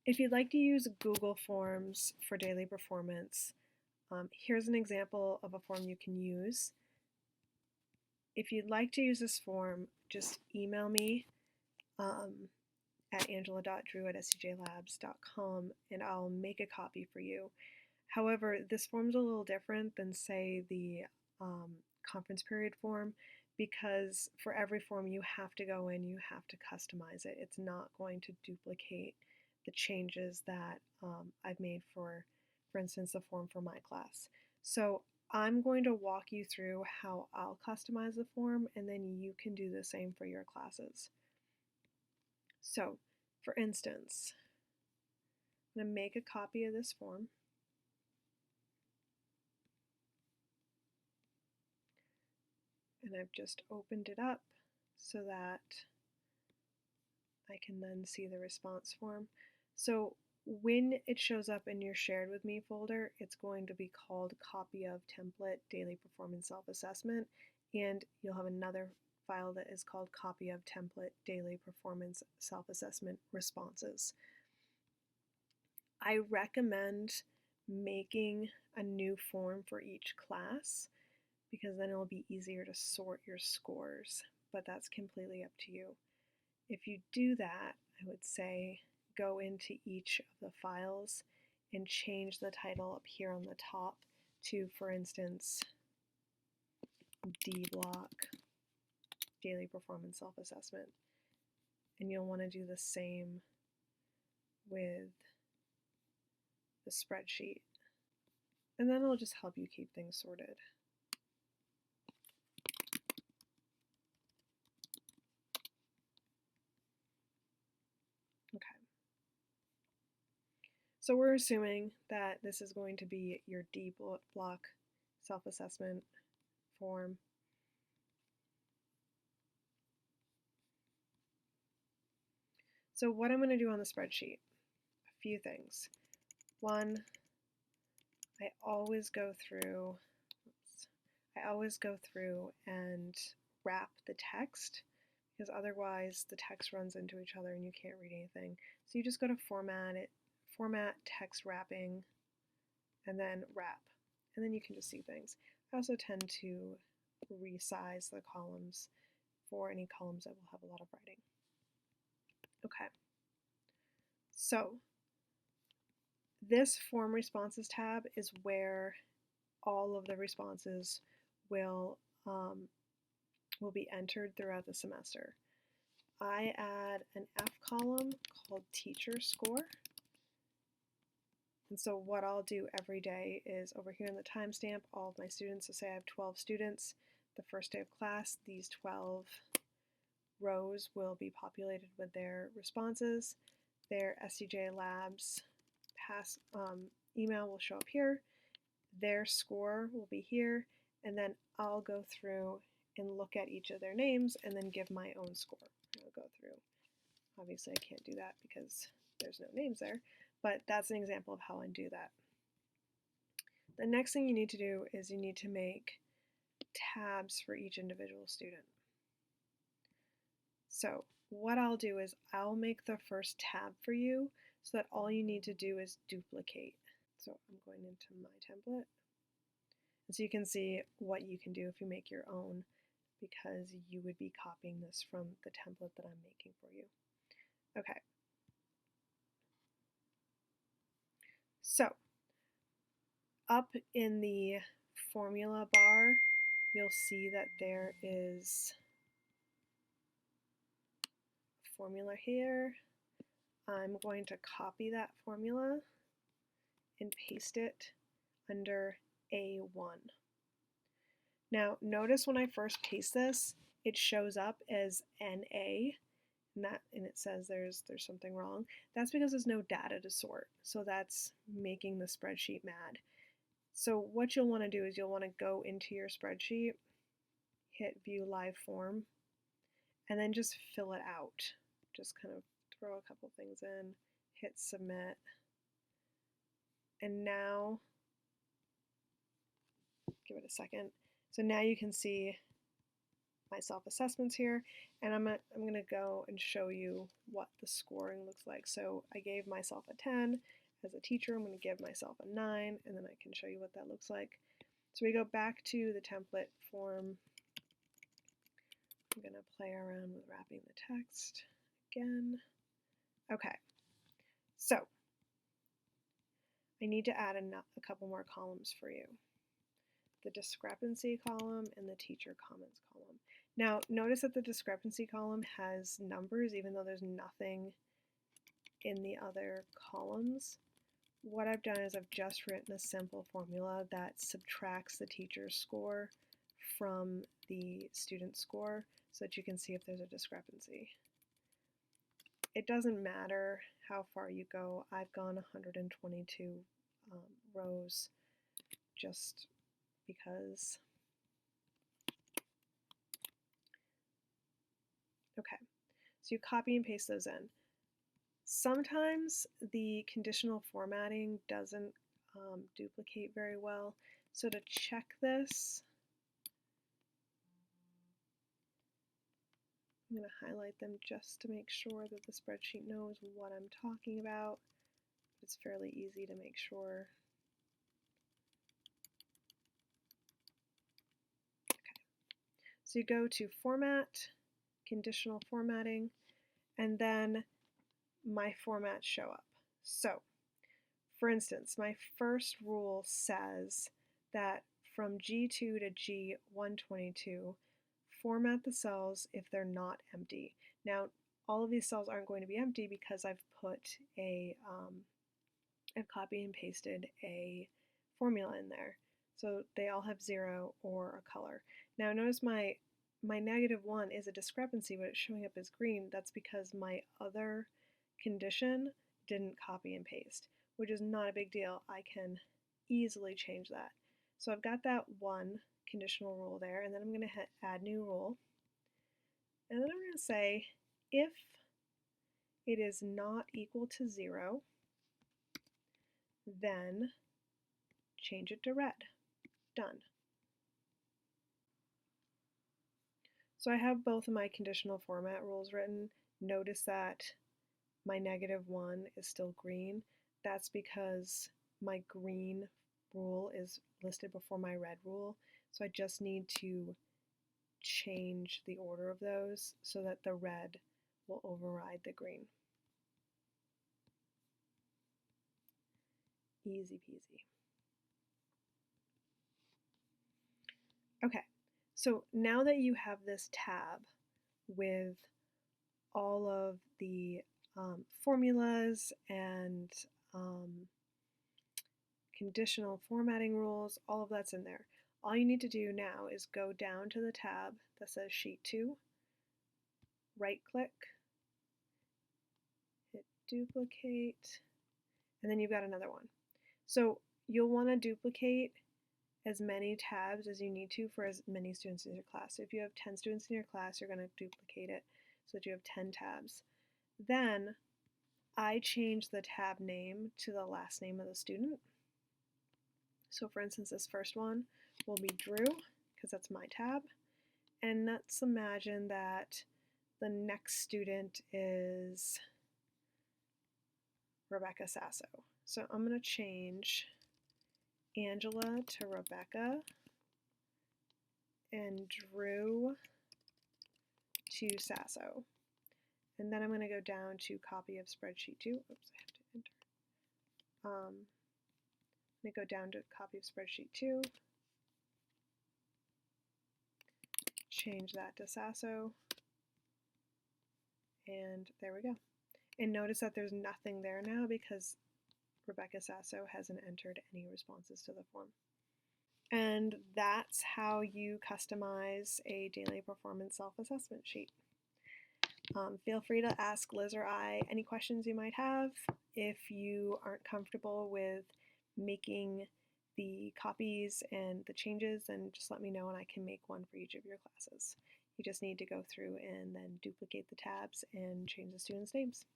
If you'd like to use Google Forms for daily performance, here's an example of a form you can use. If you'd like to use this form, just email me at angela.drew@scjlabs.com and I'll make a copy for you. However, this form's a little different than, say, the conference period form, because for every form you have to go in, you have to customize it. It's not going to duplicate the changes that I've made for instance, the form for my class. So I'm going to walk you through how I'll customize the form, and then you can do the same for your classes. So, for instance, I'm going to make a copy of this form. And I've just opened it up so that I can then see the response form. So when it shows up in your shared with me folder, it's going to be called copy of template daily performance self-assessment, and you'll have another file that is called copy of template daily performance self-assessment responses. I recommend making a new form for each class because then it'll be easier to sort your scores, but that's completely up to you. If you do that, I would say go into each of the files and change the title up here on the top to, for instance, D block daily performance self-assessment. And you'll want to do the same with the spreadsheet. And then it'll just help you keep things sorted. Okay. So we're assuming that this is going to be your D block self-assessment form. So what I'm going to do on the spreadsheet, a few things. One, I always go through and wrap the text, because otherwise the text runs into each other and you can't read anything. So you just go to format text wrapping, and then wrap, and then you can just see things. I also tend to resize the columns for any columns that will have a lot of writing. Okay, so this form responses tab is where all of the responses will be entered throughout the semester. I add an F column called teacher score. And so what I'll do every day is over here in the timestamp, all of my students, so say I have 12 students, the first day of class, these 12 rows will be populated with their responses. Their SCJ Labs email will show up here. Their score will be here, and then I'll go through and look at each of their names and then give my own score. I'll go through. Obviously I can't do that because there's no names there, but that's an example of how I do that. The next thing you need to do is you need to make tabs for each individual student. So what I'll do is I'll make the first tab for you so that all you need to do is duplicate. So I'm going into my template. And so you can see what you can do if you make your own, because you would be copying this from the template that I'm making for you. Okay. So up in the formula bar, you'll see that there is a formula here. I'm going to copy that formula and paste it under A1. Now notice when I first paste this, it shows up as NA, and it says there's something wrong. That's because there's no data to sort, so that's making the spreadsheet mad. So what you'll want to do is you'll want to go into your spreadsheet, hit View Live Form, and then just fill it out. Just kind of throw a couple things in, hit Submit, and now, give it a second. So now you can see my self-assessments here, and I'm going to go and show you what the scoring looks like. So I gave myself a 10. As a teacher, I'm going to give myself a 9, and then I can show you what that looks like. So we go back to the template form. I'm going to play around with wrapping the text again. Okay, so I need to add a couple more columns for you. The discrepancy column and the teacher comments column. Now, notice that the discrepancy column has numbers even though there's nothing in the other columns. What I've done is I've just written a simple formula that subtracts the teacher's score from the student's score so that you can see if there's a discrepancy. It doesn't matter how far you go. I've gone 122 rows just because. Okay, so you copy and paste those in. Sometimes the conditional formatting doesn't duplicate very well. So to check this, I'm going to highlight them just to make sure that the spreadsheet knows what I'm talking about. It's fairly easy to make sure. Okay. So you go to Format, Conditional Formatting, and then my formats show up. So, for instance, my first rule says that from G2 to G122, format the cells if they're not empty. Now, all of these cells aren't going to be empty because I've put I've copied and pasted a formula in there. So they all have 0 or a color. Now notice my -1 is a discrepancy, but it's showing up as green. That's because my other condition didn't copy and paste, which is not a big deal. I can easily change that. So I've got that one conditional rule there, and then I'm going to add new rule. And then I'm going to say if it is not equal to 0, then change it to red. Done. So I have both of my conditional format rules written. Notice that my -1 is still green. That's because my green rule is listed before my red rule. So I just need to change the order of those so that the red will override the green. Easy peasy. Okay, so now that you have this tab with all of the formulas and conditional formatting rules, all of that's in there. All you need to do now is go down to the tab that says Sheet 2, right-click, hit Duplicate, and then you've got another one. So you'll want to duplicate as many tabs as you need to for as many students in your class. So if you have 10 students in your class, you're going to duplicate it so that you have 10 tabs. Then I change the tab name to the last name of the student. So for instance, this first one will be Drew, because that's my tab. And let's imagine that the next student is Rebecca Sasso. So I'm going to change Angela to Rebecca and Drew to Sasso. And then I'm going to go down to copy of spreadsheet 2. Oops, I have to enter. I'm going to go down to copy of spreadsheet 2. Change that to Sasso. And there we go. And notice that there's nothing there now because Rebecca Sasso hasn't entered any responses to the form. And that's how you customize a daily performance self-assessment sheet. Feel free to ask Liz or I any questions you might have. If you aren't comfortable with making the copies and the changes, then just let me know and I can make one for each of your classes. You just need to go through and then duplicate the tabs and change the students' names.